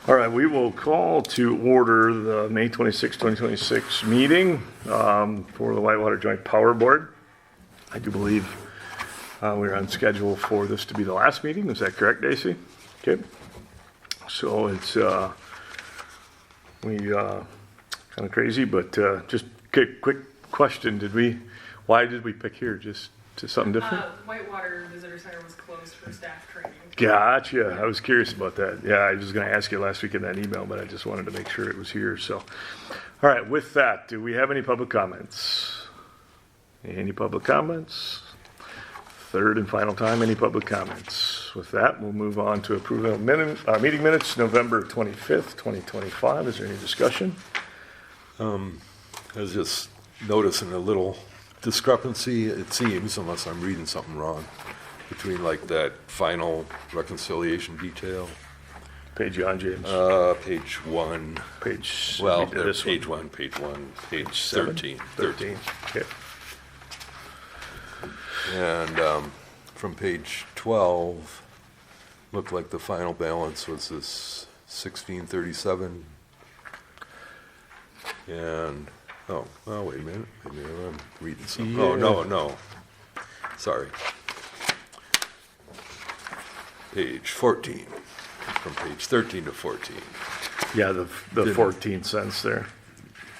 All right, we will call to order the May 26, 2026 meeting for the Whitewater Joint Power Board. I do believe we're on schedule for this to be the last meeting. Is that correct, Daisy? Okay. So it's kind of crazy, but just quick question. Why did we pick here? Just to something different? Whitewater Visitor Center was closed for staff training. Gotcha. I was curious about that. Yeah, I was going to ask you last week in that email, but I just wanted to make sure it was here. So, all right, with that, do we have any public comments? Any public comments? Third and final time, any public comments? With that, we'll move on to approval of meeting minutes, November 25th, 2025. Is there any discussion? I was just noticing a little discrepancy, it seems, unless I'm reading something wrong, between like that final reconciliation detail. Page on, James. Page 1. Page. Well, This page one, page 13. 13. Okay. And from page 12, looked like the final balance was this 1637. And wait a minute. Maybe I'm reading something. Yeah. Oh, no. Sorry. Page 14. From page 13 to 14. Yeah, the 14 cents there.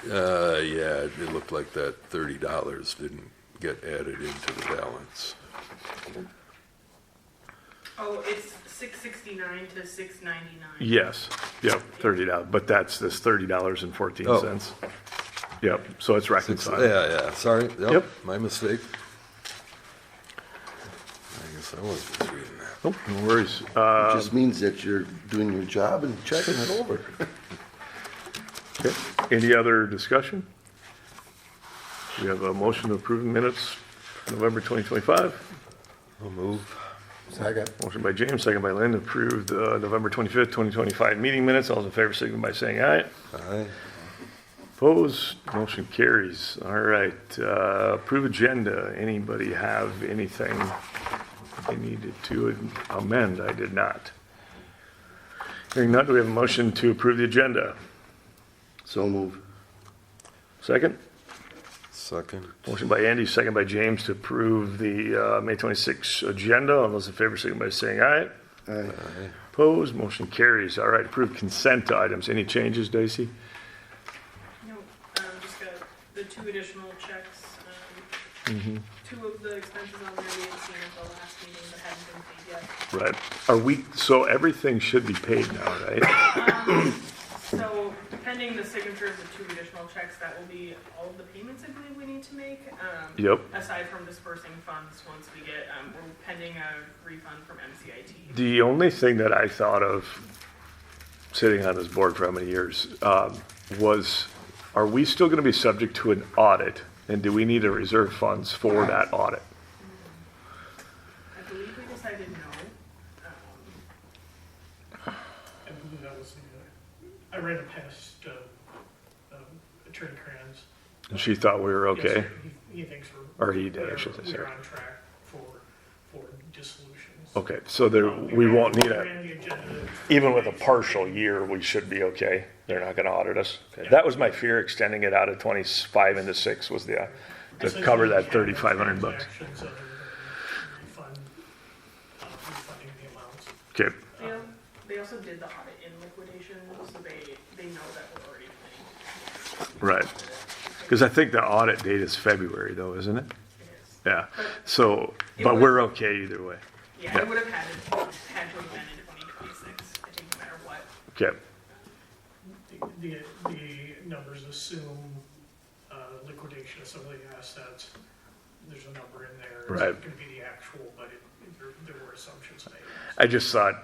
Yeah, it looked like that $30 didn't get added into the balance. Oh, it's $6.69 to $6.99. Yes. Yep, $30. But that's this $30.14. Yep, so it's reconciled. Yeah, sorry. Yep. My mistake. I guess I was just reading that. Oh, no worries. It just means that you're doing your job and checking it over. Okay. Any other discussion? We have a motion to approve minutes, November 2025. I'll move. Second. Motion by James, second by Lynn, to approve the November 25th, 2025 meeting minutes. All those in favor, signify by saying aye. Aye. Opposed, motion carries. All right, approve agenda. Anybody have anything they needed to amend? I did not. Hearing none, do we have a motion to approve the agenda? So move. Second? Second. Motion by Andy, second by James to approve the May 26 agenda. All those in favor, signify by saying aye. Aye. Aye. Opposed, motion carries. All right, approve consent items. Any changes, Daisy? No, just got the 2 additional checks. Mm-hmm. 2 of the expenses on there we had seen at the last meeting but hadn't been paid yet. Right. So everything should be paid now, right? So pending the signature of the 2 additional checks, that will be all of the payments I believe we need to make. Yep. Aside from dispersing funds once we get, we're pending a refund from MCIT. The only thing that I thought of sitting on this board for how many years was, are we still going to be subject to an audit? And do we need to reserve funds for that audit? I believe we decided no. I believe that was I ran it past Attorney Kranz. And she thought we were okay? Yes, he thinks Or he did, I should say, we're sorry. on track for dissolutions. Okay, so we won't need a, Ran the agenda. even with a partial year, we should be okay? They're not going to audit us? Okay. That was my fear, extending it out of 25 into 6 was to cover that $3,500. Transactions other than refunding the amounts. Okay, They also did the audit in liquidation, so they know that we're already paying. right. Because I think the audit date is February though, isn't it? It is. Yeah, so, but we're okay either way. Yeah, it would have had to have been in 2026, I think, no matter what. Okay, The numbers assume liquidation of some of the assets. There's a number in there. Right. It could be the actual, but there were assumptions made. I just thought,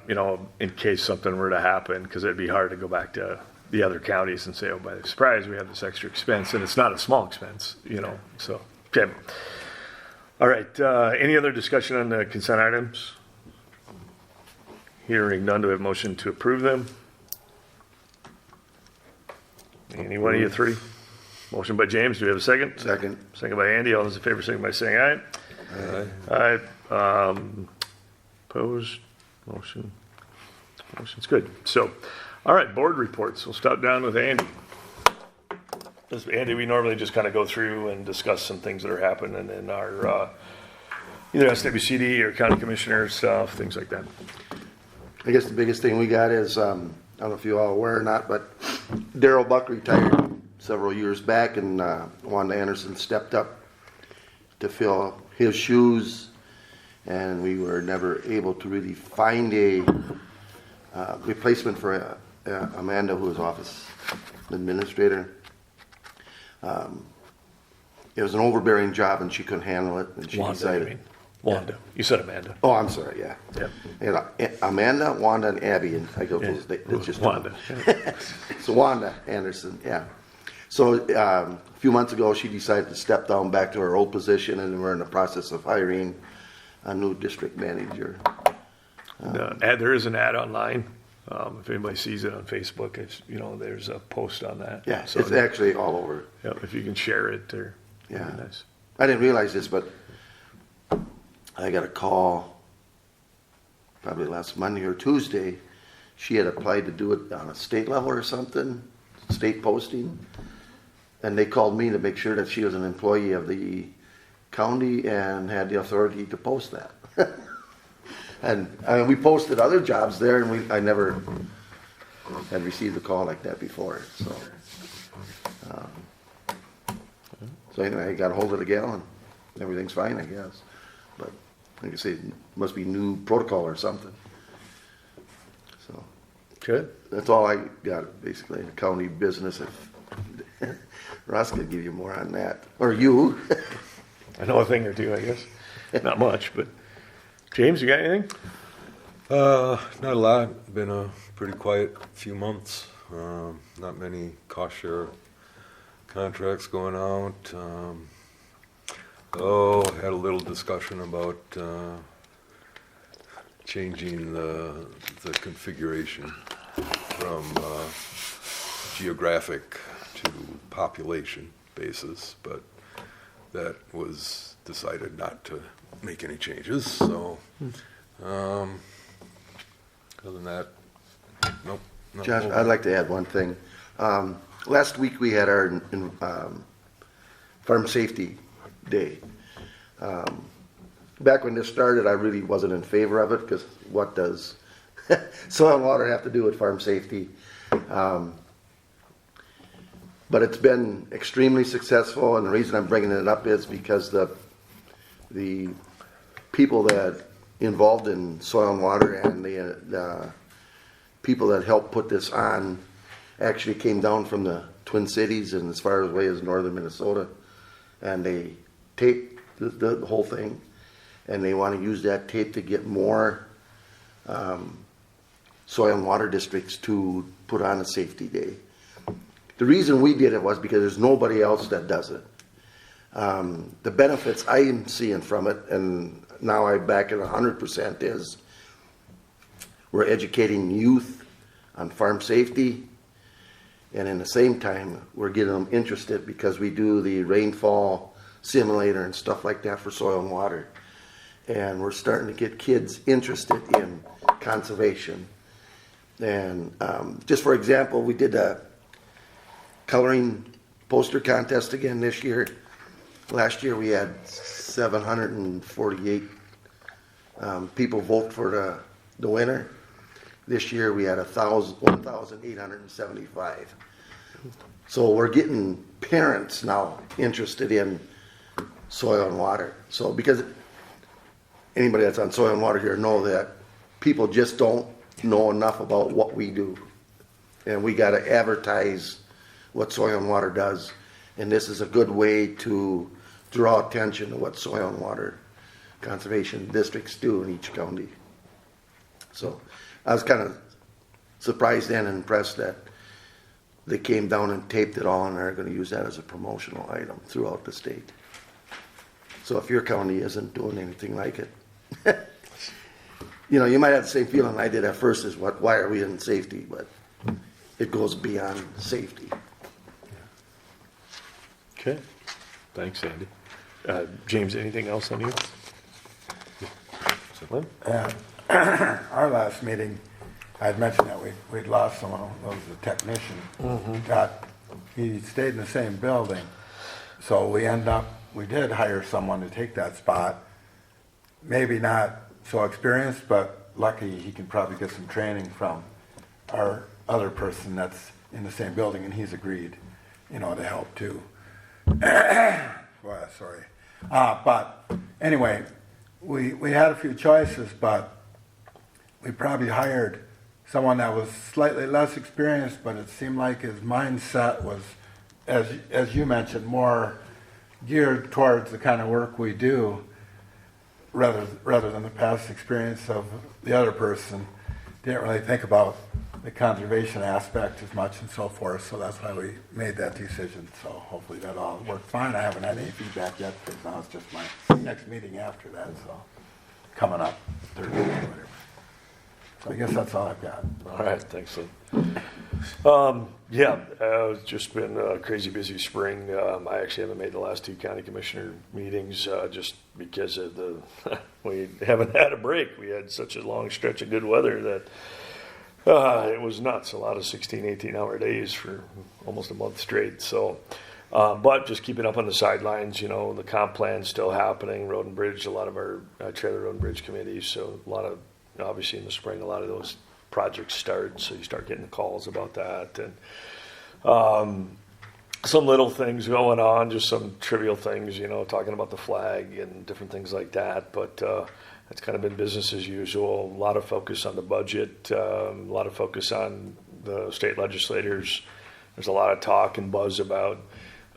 in case something were to happen, because it'd be hard to go back to the other counties and say, oh, by surprise, we have this extra expense, and it's not a small expense, so, okay. All right, any other discussion on the consent items? Hearing none, do we have a motion to approve them? Any one of you 3? Motion by James, do we have a second? Second. Second by Andy, all those in favor, signify by saying aye. Aye. Aye. Opposed, motion's good. So, All right, board reports. We'll start down with Andy. Andy, we normally just kind of go through and discuss some things that are happening in our, either SWCD or county commissioner stuff, things like that. I guess the biggest thing we got is, I don't know if you all aware or not, but Daryl Buck retired several years back, and Wanda Anderson stepped up to fill his shoes, and we were never able to really find a replacement for Amanda, who was office administrator. It was an overbearing job, and she couldn't handle it, and she decided. You mean. Wanda. You said Amanda. Oh, I'm sorry. Yeah. Yeah. And Amanda, Wanda, and Abby, and I go. Yeah. It's just Wanda. So Wanda Anderson, yeah. So a few months ago, she decided to step down back to her old position, and we're in the process of hiring a new district manager. There is an ad online. If anybody sees it on Facebook, it's, there's a post on that. Yeah, So, it's actually all over. yeah, if you can share it, that'd be Yeah. nice. I didn't realize this, but I got a call probably last Monday or Tuesday. She had applied to do it on a state level or something, state posting. And they called me to make sure that she was an employee of the county and had the authority to post that. And I mean, we posted other jobs there, and I never had received a call like that before. So anyway, I got a hold of the gal, and everything's fine, I guess. But like I say, it must be new protocol or something. So Good. that's all I got, basically, the county business. If Ross could give you more on that, or you. I know a thing or two, I guess. Not much, but James, you got anything? Not a lot. Been a pretty quiet few months. Not many cost share contracts going out. Had a little discussion about changing the configuration from geographic to population basis, but that was decided not to make any changes. So, other than that, nope. Josh, I'd like to add one thing. Last week we had our Farm Safety Day. Back when this started, I really wasn't in favor of it, because what does soil and water have to do with farm safety? But it's been extremely successful, and the reason I'm bringing it up is because the people that involved in soil and water and the people that helped put this on actually came down from the Twin Cities and as far away as northern Minnesota, and they taped the whole thing, and they want to use that tape to get more soil and water districts to put on a safety day. The reason we did it was because there's nobody else that does it. The benefits I'm seeing from it, and now I back it 100%, is we're educating youth on farm safety, and in the same time we're getting them interested because we do the rainfall simulator and stuff like that for soil and water, and we're starting to get kids interested in conservation. And just for example, we did a coloring poster contest again this year. Last year we had 748 people vote for the winner. This year we had 1,875. So we're getting parents now interested in soil and water. So because anybody that's on soil and water here know that people just don't know enough about what we do. And we got to advertise what soil and water does. And this is a good way to draw attention to what soil and water conservation districts do in each county. So I was kind of surprised and impressed that they came down and taped it all and are going to use that as a promotional item throughout the state. So if your county isn't doing anything like it, you might have the same feeling I did at first, is why are we in safety? But it goes beyond safety. Okay. Thanks, Andy. James, anything else on you? Lynn? Our last meeting, I'd mentioned that we'd lost someone who was a technician. He stayed in the same building. So we did hire someone to take that spot. Maybe not so experienced, but lucky he can probably get some training from our other person that's in the same building, and he's agreed, to help too. Well, sorry. But anyway, we had a few choices, but we probably hired someone that was slightly less experienced, but it seemed like his mindset was, as you mentioned, more geared towards the kind of work we do rather than the past experience of the other person. Didn't really think about the conservation aspect as much and so forth, so that's why we made that decision. So hopefully that all worked fine. I haven't had any feedback yet, because now it's just my next meeting after that, so coming up Thursday or whatever. So I guess that's all I've got. All right, thanks, Lynn. Yeah, it's just been a crazy busy spring. I actually haven't made the last two county commissioner meetings just because of we haven't had a break. We had such a long stretch of good weather that it was nuts. A lot of 16, 18-hour days for almost a month straight. So, but just keeping up on the sidelines, the comp plan's still happening, road and bridge, a lot of our trailer road and bridge committees. So a lot of, obviously in the spring, a lot of those projects start, so you start getting the calls about that, and some little things going on, just some trivial things, talking about the flag and different things like that, but it's kind of been business as usual. A lot of focus on the budget, a lot of focus on the state legislators. There's a lot of talk and buzz about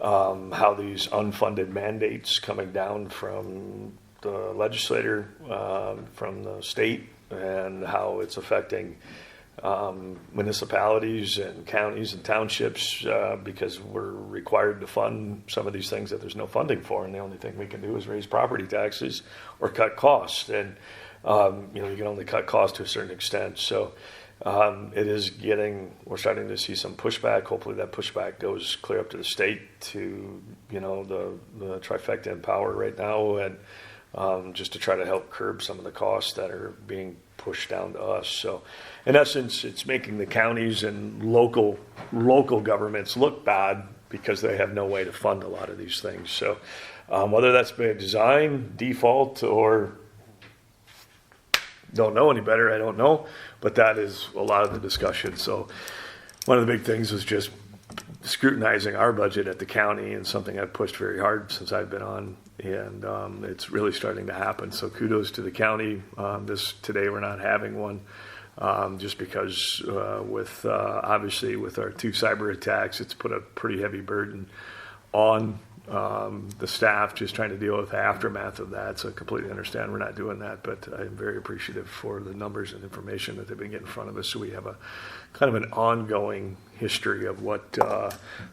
how these unfunded mandates coming down from the legislator, from the state, and how it's affecting municipalities and counties and townships because we're required to fund some of these things that there's no funding for, and the only thing we can do is raise property taxes or cut costs, and you can only cut costs to a certain extent. So we're starting to see some pushback. Hopefully that pushback goes clear up to the state, to the trifecta in power right now, and just to try to help curb some of the costs that are being pushed down to us. So in essence, it's making the counties and local governments look bad because they have no way to fund a lot of these things. So whether that's by design, default, or don't know any better, I don't know, but that is a lot of the discussion. So one of the big things was just scrutinizing our budget at the county, and something I've pushed very hard since I've been on, and it's really starting to happen. So kudos to the county. Today we're not having one, just because obviously with our 2 cyber attacks, it's put a pretty heavy burden on the staff just trying to deal with the aftermath of that. So I completely understand we're not doing that, but I'm very appreciative for the numbers and information that they've been getting in front of us. So we have a kind of an ongoing history of what,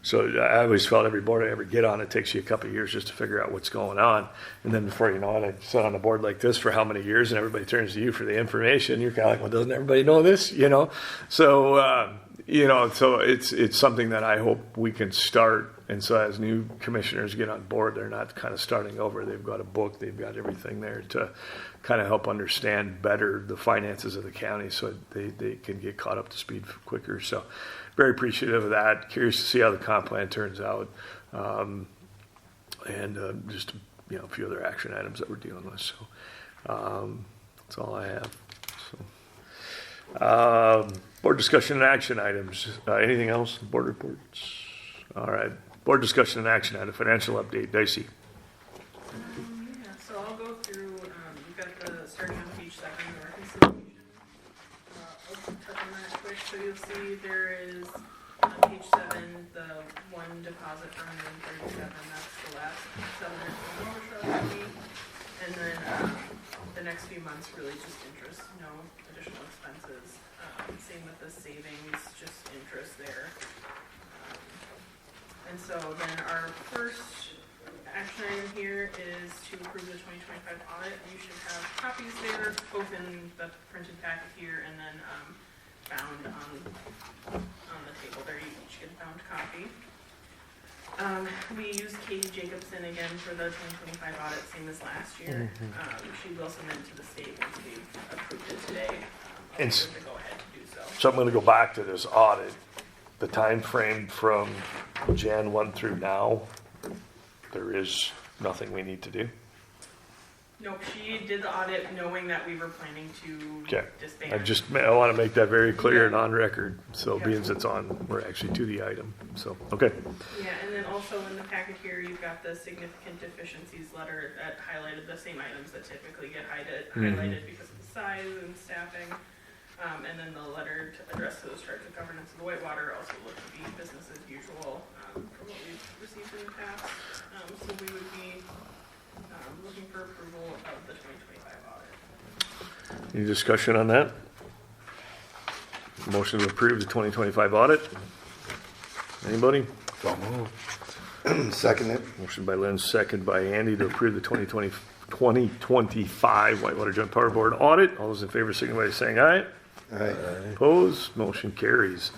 so I always felt every board I ever get on, it takes you a couple of years just to figure out what's going on. And then before you know it, I sat on a board like this for how many years, and everybody turns to you for the information. You're kind of like, well, doesn't everybody know this? So, so it's something that I hope we can start. And so as new commissioners get on board, they're not kind of starting over. They've got a book, they've got everything there to kind of help understand better the finances of the county, so they can get caught up to speed quicker. So very appreciative of that. Curious to see how the comp plan turns out. And just, a few other action items that we're dealing with. So that's all I have. So, board discussion and action items. Anything else? Board reports? All right. Board discussion and action item. Financial update. Dicey. Yeah, so I'll go through, you've got starting on page 7, the reconciliation. I'll touch on that quick. So you'll see there is, on page 7, the one deposit for $137, that's the last $700 and then the next few months really just interest, no additional expenses. Same with the savings, just interest there. And so then our first action item here is to approve the 2025 audit. You should have copies there, both in the printed packet here and then bound on the table there. You each get a bound copy. We used Katie Jacobson again for the 2025 audit, same as last year. She will submit to the state once we've approved it today. I'll And give her the go ahead to do so. So I'm gonna go back to this audit, the time frame from Jan 1 through now, there is nothing we need to do. Nope, she did the audit knowing that we were planning to Okay. disband. I want to make that very clear and Yeah. on record, so Yeah. being it's on, we're actually to the item, so, okay. Yeah, and then also in the packet here, you've got the significant deficiencies letter that highlighted the same items that typically get highlighted because of the size and staffing. And then the letter addressed to the Director of Governance of the Whitewater also looked to be business as usual, from what we've received in the past. So we would be, looking for approval of the 2025 audit. Any discussion on that? Motion to approve the 2025 audit? Anybody? So moved. Second it. Motion by Lynn, second by Andy to approve the 2025 Whitewater Joint Power Board audit. All those in favor signify by saying aye. Aye. Opposed, motion carries.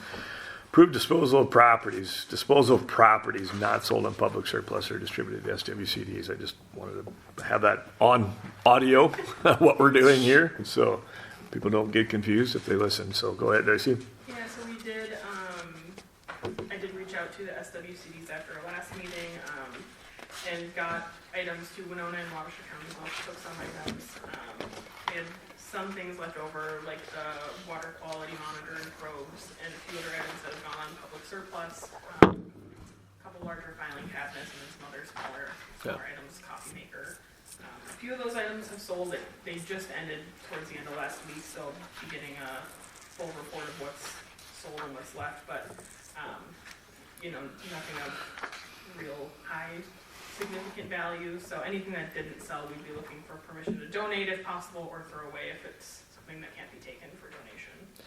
Approved disposal of properties. Disposal of properties not sold on public surplus or distributed to SWCDs. I just wanted to have that on audio, what we're doing here, so people don't get confused if they listen. So go ahead, Darcy. Yeah, so we did, I did reach out to the SWCDs after our last meeting, and got items to Winona and Wabash counties, also took some items. We had some things left over, like the water quality monitor and probes, and a few other items that have gone on public surplus. A couple larger filing cabinets, and then some other smaller items, coffee maker. A few of those items have sold. They just ended towards the end of last week, so I'll be getting a full report of what's sold and what's left, but, nothing of real high significant value. So anything that didn't sell, we'd be looking for permission to donate if possible, or throw away if it's something that can't be taken for donation.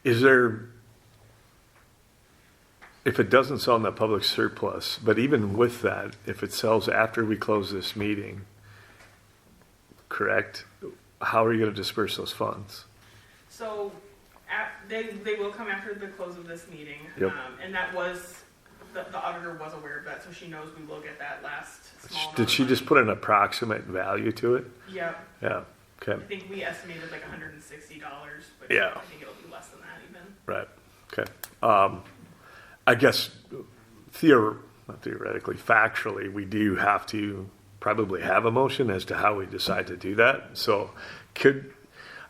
Is there, if it doesn't sell in the public surplus, but even with that, if it sells after we close this meeting, correct, how are you going to disperse those funds? So they will come after the close of this meeting. Yep. And that was, the auditor was aware of that, so she knows we will get that last small amount Did of she money. just put an approximate value to it? Yep. Yeah, okay, I think we estimated like $160, but Yeah. I think it'll be less than that even. right, okay. I guess not theoretically, factually, we do have to probably have a motion as to how we decide to do that. So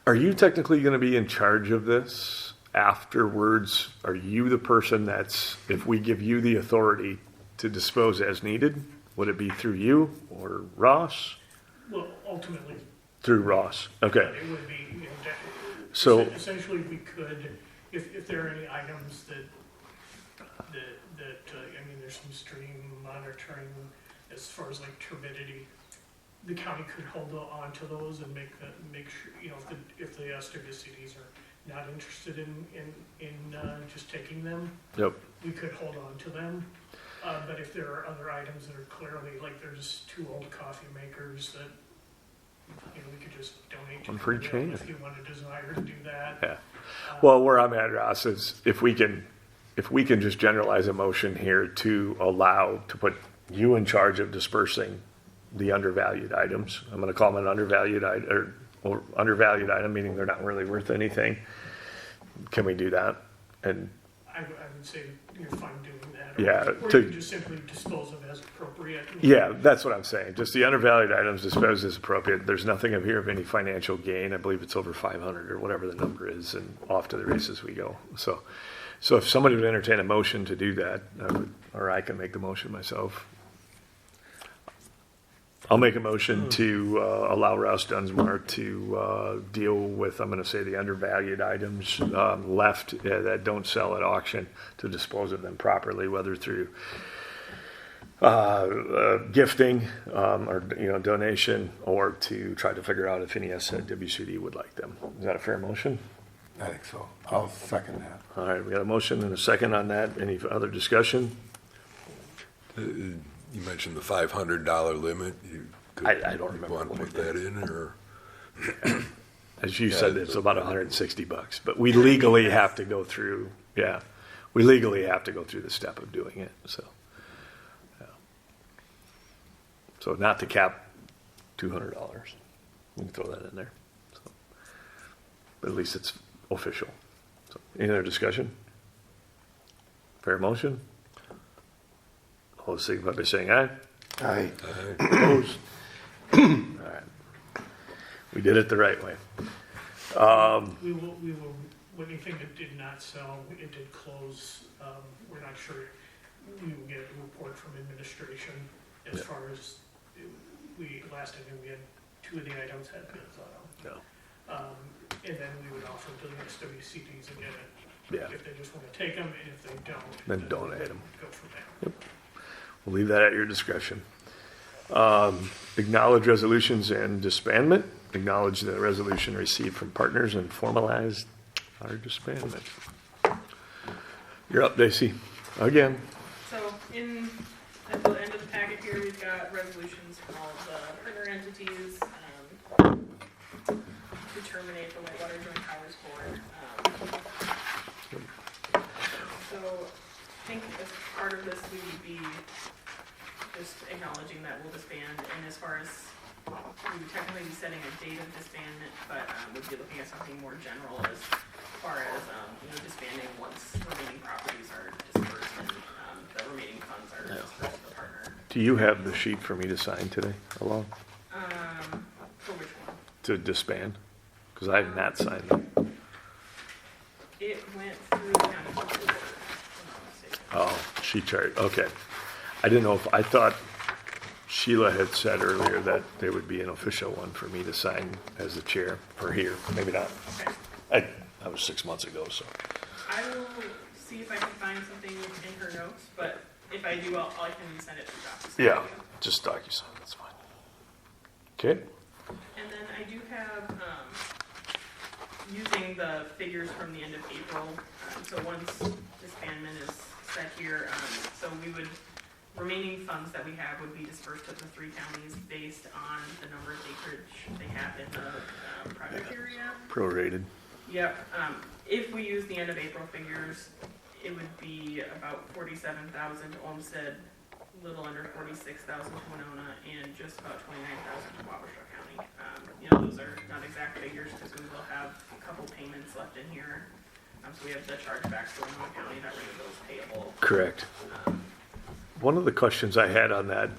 are you technically going to be in charge of this afterwards? Are you the person if we give you the authority to dispose as needed, would it be through you or Ross? Well, ultimately, Through Ross, okay. it would be, So- essentially, we could, if there are any items that, there's some stream monitoring as far as like turbidity, the county could hold on to those and make sure, if the SWCDs are not interested in just taking them, Yep, we could hold on to them. But if there are other items that are clearly, like there's 2 old coffee makers that, we could just donate to One for them each hand. if you want to desire to do that. yeah. Well, where I'm at, Ross, is if we can just generalize a motion here to put you in charge of dispersing the undervalued items. I'm gonna call them an undervalued or undervalued item, meaning they're not really worth anything. Can we do that? And, I would say you're fine doing that. Yeah, Or to- you can just simply dispose of as appropriate. yeah, that's what I'm saying. Just the undervalued items disposed as appropriate. There's nothing up here of any financial gain. I believe it's over 500 or whatever the number is, and off to the races we go. So if somebody would entertain a motion to do that, or I can make the motion myself. I'll make a motion to allow Rouse Dunsmore to deal with, I'm going to say, the undervalued items left that don't sell at auction, to dispose of them properly, whether through gifting or donation, or to try to figure out if any SWCD would like them. Is that a fair motion? I think so. I'll second that. All right, we got a motion and a second on that. Any other discussion? You mentioned the $500 limit. I don't remember Want to what put it that in, or? As you said, it's about $160, but we legally have to go through, we legally have to go through the step of doing it, so. Yeah. So not to cap $200, we can throw that in there. So. But at least it's official, so. Any other discussion? Fair motion? All those signify by saying aye. Aye. Opposed? All right. We did it the right way. We will, anything that did not sell, it did close, we're not sure. We will get a report from administration as Yeah. far as, last I knew, we had 2 of the items had bids on them. No. And then we would offer to the SWCDs again, Yeah. if they just wanna take them, and if they don't. Then donate 'em. Go from there. We'll leave that at your discretion. Acknowledge resolutions and disbandment. Acknowledge the resolution received from partners and formalized our disbandment. You're up, Daisy. Again. So at the end of the packet here, we've got resolutions from all of the partner entities, to terminate the Whitewater Joint Powers Board. So I think as part of this, we would be just acknowledging that we'll disband, and as far as, we would technically be setting a date of disbandment, but we'd be looking at something more general as far as, disbanding once remaining properties are dispersed and the remaining funds are dispersed to the partner. Do you have the sheet for me to sign today along For which one? to disband? Because I have not signed it. It went through the county board, if I'm not mistaken. Oh, sheet chart. Okay. I didn't know I thought Sheila had said earlier that there would be an official one for me to sign as the chair for here. Maybe not. Okay. That was 6 months ago, so. I will see if I can find something in her notes, but if I do, I can send it to DocuSign. Yeah, just DocuSign, that's fine. Okay, And then I do have, using the figures from the end of April, so once disbandment is set here, so remaining funds that we have would be dispersed to the 3 counties based on the number of acreage they have in the project area. prorated. Yep, if we use the end of April figures, it would be about 47,000 to Olmsted, a little under 46,000 to Winona, and just about 29,000 to Wabasha County. Those are not exact figures because we will have a couple payments left in here. So we have the chargebacks to Winona County that were those payable. Correct. One of the questions I had on that,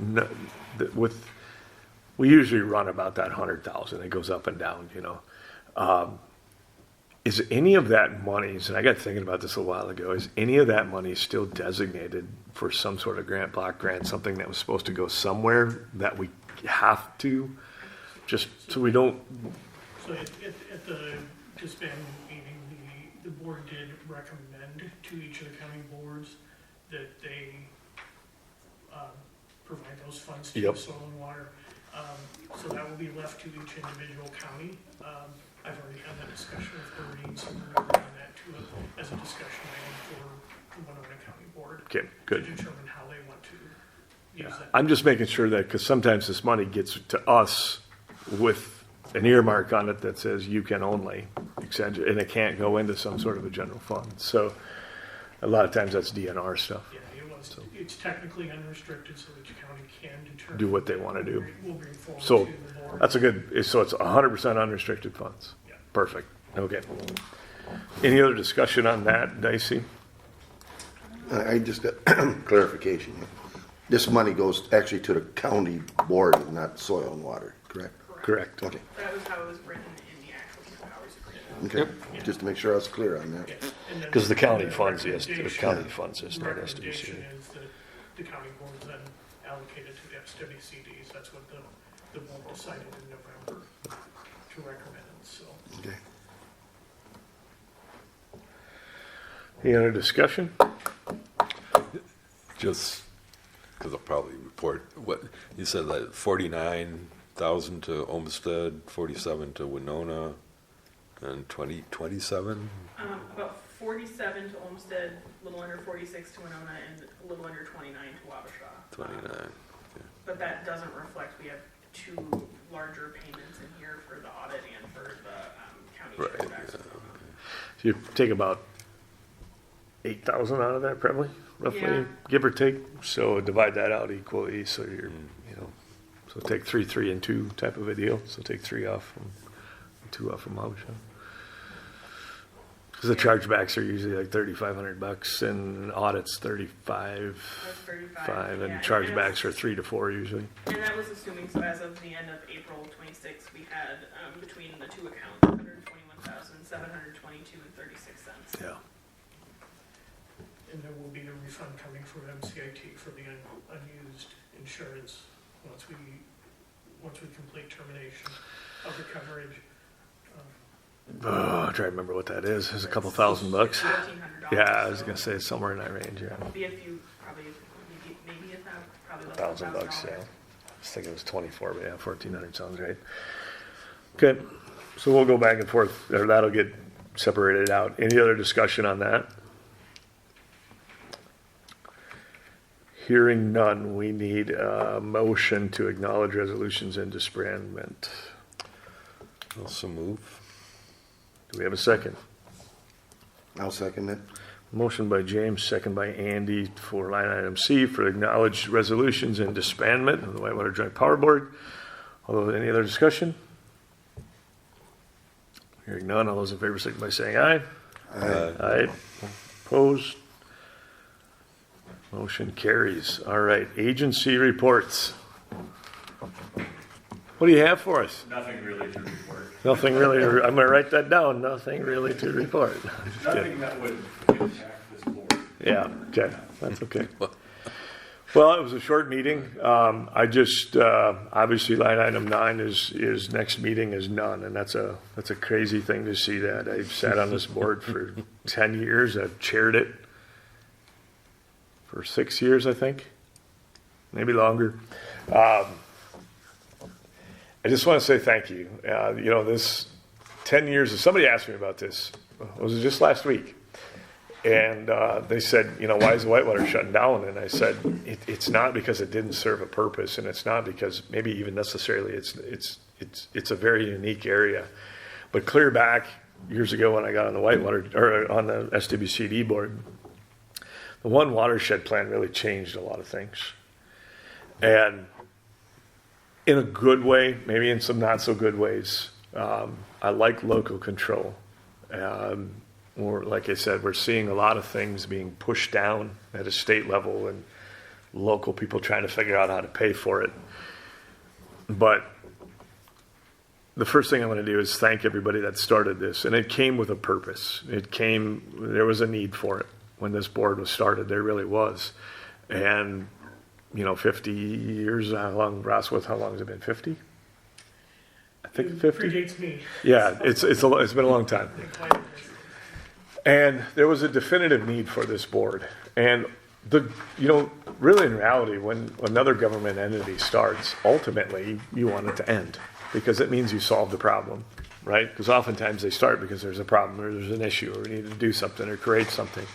we usually run about that 100,000. It goes up and down, Is any of that money, and I got thinking about this a while ago, is any of that money still designated for some sort of block grant, something that was supposed to go somewhere that we have to, just so we don't, So at the disbandment meeting, the board did recommend to each of the county boards that they provide those funds to Yep. the soil and water. So that will be left to each individual county. I've already had that discussion with Doreen, so we're going to bring that to it as a discussion item for the Winona County Board. okay, To good. determine how they want to use Yeah. that. I'm just making sure that, because sometimes this money gets to us with an earmark on it that says you can only, etc., and it can't go into some sort of a general fund. So a lot of times that's DNR stuff. Yeah, it's technically unrestricted, so each county can determine. Do what they want to do. We'll bring forward to So the board. that's so it's 100% unrestricted funds. Yeah. Perfect. Okay. Any other discussion on that, Dicey? I just got clarification. This money goes actually to the county board and not soil and water, correct? Correct. Okay, That was how it was written in the actual powers agreement. okay, just to make sure I was clear on that. Yes, and then Because the county the funds this, the recommendation- county funds this, The not recommendation SDC. is that the county boards then allocated to the SWCDs. That's what the board decided in November to recommend, so. Okay. Any other discussion? Just because I'll probably report what you said, that 49,000 to Olmsted, 47 to Winona, and 27. About 47 to Olmsted, a little under 46 to Winona, and a little under 29 to Wabasha. 29. But that doesn't reflect, we have 2 larger payments in here for the audit and for the county Right, chargebacks. So you take about 8,000 out of that, probably, roughly, Yeah. give or take. So divide that out equally. So you're, so take 3, 3, and 2 type of a deal. So take 3 off and 2 off from Wabasha. Because the chargebacks are usually like $3,500 and audits 35, That's 35. five, and yeah, chargebacks are 3 to 4 usually. And that was assuming, so as of the end of April 26, we had, between the two accounts, 121,722 and 36 cents. Yeah. And there will be a refund coming from MCIT for the unused insurance once we complete termination of the coverage. Oh, I'm trying to remember what that is. It's a couple $1,000. $1,400. Yeah, I was gonna say it's somewhere in that range. Yeah, Be a few, probably, maybe probably less than $1,000. Yeah, $1,000. I was thinking it was 24, but yeah, 1,400 sounds right. Okay, so we'll go back and forth, or that'll get separated out. Any other discussion on that? Hearing none, we need a motion to acknowledge resolutions and disbandment. Also move. Do we have a second? I'll second it. Motion by James, second by Andy for line item C for acknowledged resolutions and disbandment of the Whitewater Joint Power Board. Although, any other discussion? Hearing none, all those in favor signify by saying aye. Aye. Opposed? Motion carries. All right, agency reports. What do you have for us? Nothing really to report. Nothing really, I'm gonna write that down, nothing really to report. Nothing that would impact this board. Yeah, okay, that's okay. Well, it was a short meeting. I just, obviously line item 9 is next meeting is none, and that's a crazy thing to see that. I've sat on this board for 10 years, I've chaired it for 6 years, I think, maybe longer. I just want to say thank you. This 10 years, somebody asked me about this, was it just last week? And they said, why is Whitewater shutting down? And I said, it's not because it didn't serve a purpose, and it's not because maybe even necessarily it's a very unique area. But clear back years ago when I got on the Whitewater, or on the SWCD board, the one watershed plan really changed a lot of things. And in a good way, maybe in some not so good ways, I like local control. Or like I said, we're seeing a lot of things being pushed down at a state level and local people trying to figure out how to pay for it. But the first thing I'm going to do is thank everybody that started this. And it came with a purpose. There was a need for it. When this board was started, there really was. And 50 years, how long has it been, 50? I think 50? Predates me. Yeah, it's been a long time. And there was a definitive need for this board. And really in reality, when another government entity starts, ultimately you want it to end because it means you solved the problem, right? Because oftentimes they start because there's a problem or there's an issue or we need to do something or create something.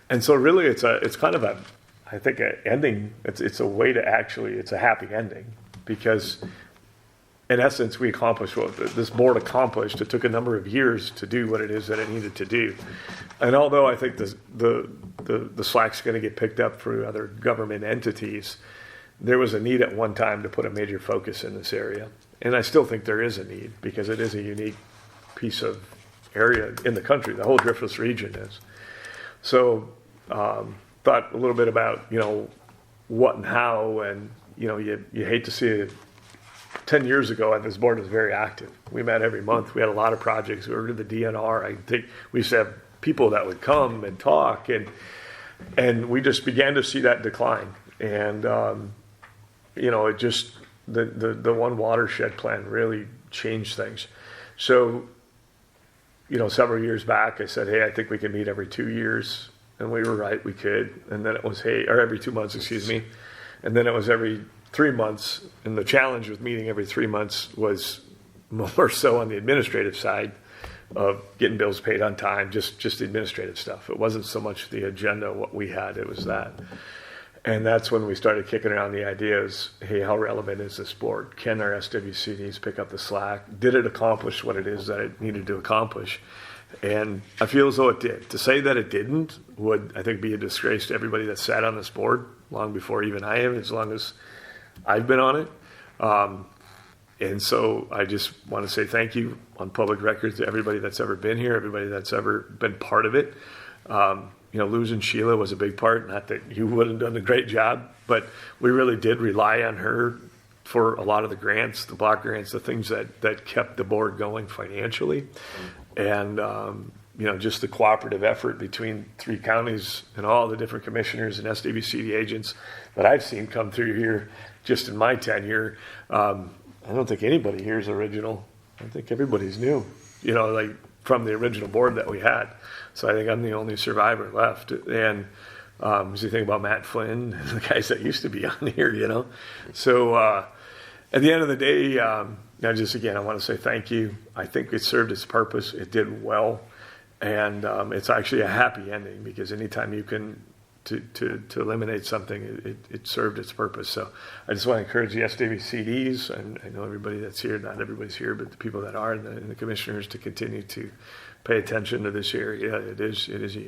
And so really it's kind of an ending. It's a way to it's a happy ending because in essence, we accomplished what this board accomplished. It took a number of years to do what it is that it needed to do. And although I think the slack's going to get picked up for other government entities, there was a need at one time to put a major focus in this area. And I still think there is a need because it is a unique piece of area in the country. The whole Driftless region is. So thought a little bit about, what and how, and, you hate to see it. 10 years ago, this board was very active. We met every month. We had a lot of projects. We were to the DNR. I think we used to have people that would come and talk, and we just began to see that decline. And it just the one watershed plan really changed things. So, several years back, I said, hey, I think we can meet every 2 years, and we were right, we could. And then it was or every 2 months, excuse me, and then it was every 3 months, and the challenge with meeting every 3 months was more so on the administrative side of getting bills paid on time, just the administrative stuff. It wasn't so much the agenda, what we had, it was that. And that's when we started kicking around the ideas, hey, how relevant is this board? Can our SWCDs pick up the slack? Did it accomplish what it is that it needed to accomplish? And I feel as though it did. To say that it didn't would, I think, be a disgrace to everybody that sat on this board long before even I am, as long as I've been on it. And so I just want to say thank you on public record to everybody that's ever been here, everybody that's ever been part of it. Losing Sheila was a big part. Not that you wouldn't have done a great job, but we really did rely on her for a lot of the grants, the block grants, the things that kept the board going financially. And, just the cooperative effort between 3 counties and all the different commissioners and SWCD agents that I've seen come through here just in my tenure. I don't think anybody here is original. I think everybody's new, like from the original board that we had. So I think I'm the only survivor left. And as you think about Matt Flynn, and the guys that used to be on here, So at the end of the day, I want to say thank you. I think it served its purpose. It did well. And it's actually a happy ending, because anytime you can to eliminate something, it served its purpose. So I just want to encourage the SWCDs, and I know everybody that's here, not everybody's here, but the people that are, and the commissioners, to continue to pay attention to this area. It is a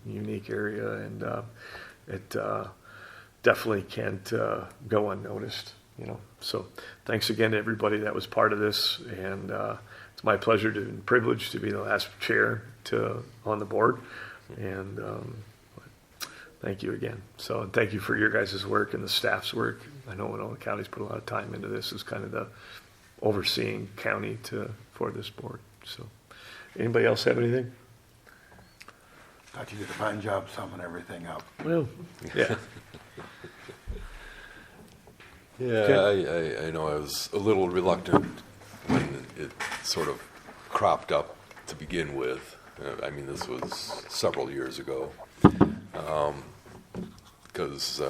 unique area, and it definitely can't go unnoticed. So thanks again to everybody that was part of this, and it's my pleasure and privilege to be the last chair on the board, and thank you again. So, and thank you for your guys' work and the staff's work. I know Winona County's put a lot of time into this as kind of the overseeing county for this board. So, anybody else have anything? Thought you did a fine job summing everything up. Well, yeah. Yeah, I know I was a little reluctant when it sort of cropped up to begin with. This was several years ago, because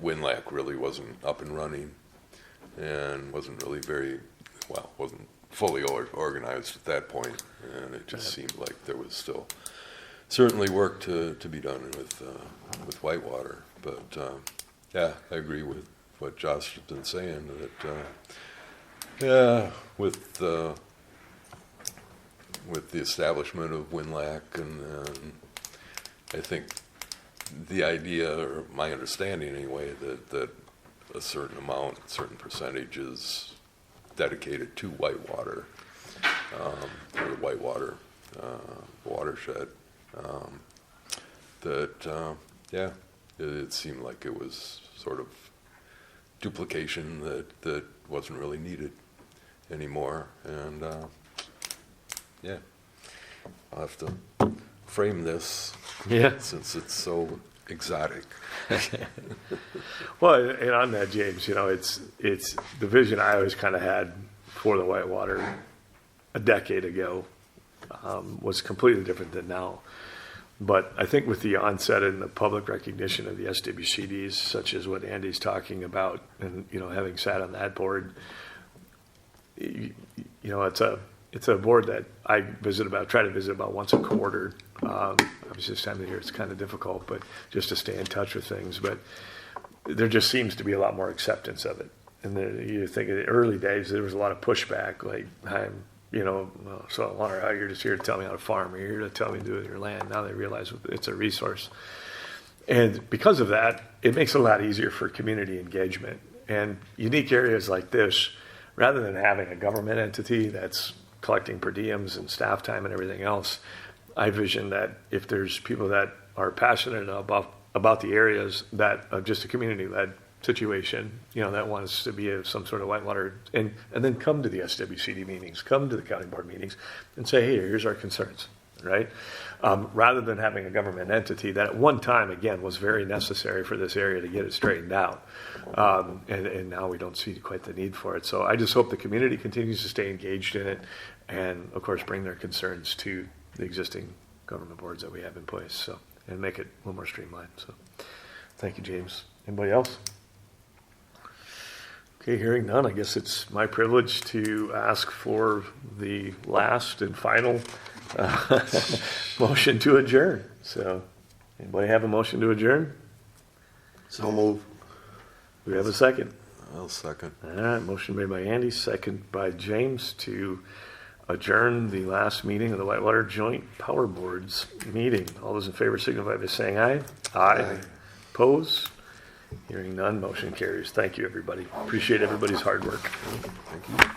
WinLAC really wasn't up and running, and wasn't really wasn't fully organized at that point, and it just seemed like there was still certainly work to be done with Whitewater. But I agree with what Josh has been saying, that with the establishment of WinLAC, and I think the idea, or my understanding anyway, that a certain percentage is dedicated to Whitewater, or the Whitewater watershed. It seemed like it was sort of duplication that wasn't really needed anymore, and I'll have to frame this, since it's so exotic. Well, and on that, James, it's the vision I always kind of had for the Whitewater a decade ago was completely different than now. But I think with the onset and the public recognition of the SWCDs, such as what Andy's talking about, and having sat on that board, it's a board that I try to visit about once a quarter. Obviously, this time of year it's kind of difficult, but just to stay in touch with things. But there just seems to be a lot more acceptance of it. And you think in the early days there was a lot of pushback, like so Hunter, you're just here to tell me how to farm, or you're here to tell me to do with your land. Now they realize it's a resource. And because of that, it makes it a lot easier for community engagement. And unique areas like this, rather than having a government entity that's collecting per diems and staff time and everything else, I vision that if there's people that are passionate about the areas, that just a community-led situation, that wants to be some sort of Whitewater, and then come to the SWCD meetings, come to the county board meetings, and say, hey, here's our concerns, right? Rather than having a government entity that at one time, again, was very necessary for this area to get it straightened out. And now we don't see quite the need for it. So I just hope the community continues to stay engaged in it, and of course bring their concerns to the existing government boards that we have in place, so, and make it a little more streamlined. So thank you, James. Anybody else? Okay, hearing none, I guess it's my privilege to ask for the last and final motion to adjourn. So, anybody have a motion to adjourn? So move. Do we have a second? I'll second. All right, motion made by Andy, second by James to adjourn the last meeting of the Whitewater Joint Power Boards meeting. All those in favor signify by saying aye. Aye. Opposed? Hearing none, motion carries. Thank you, everybody. Appreciate everybody's hard work. Thank you.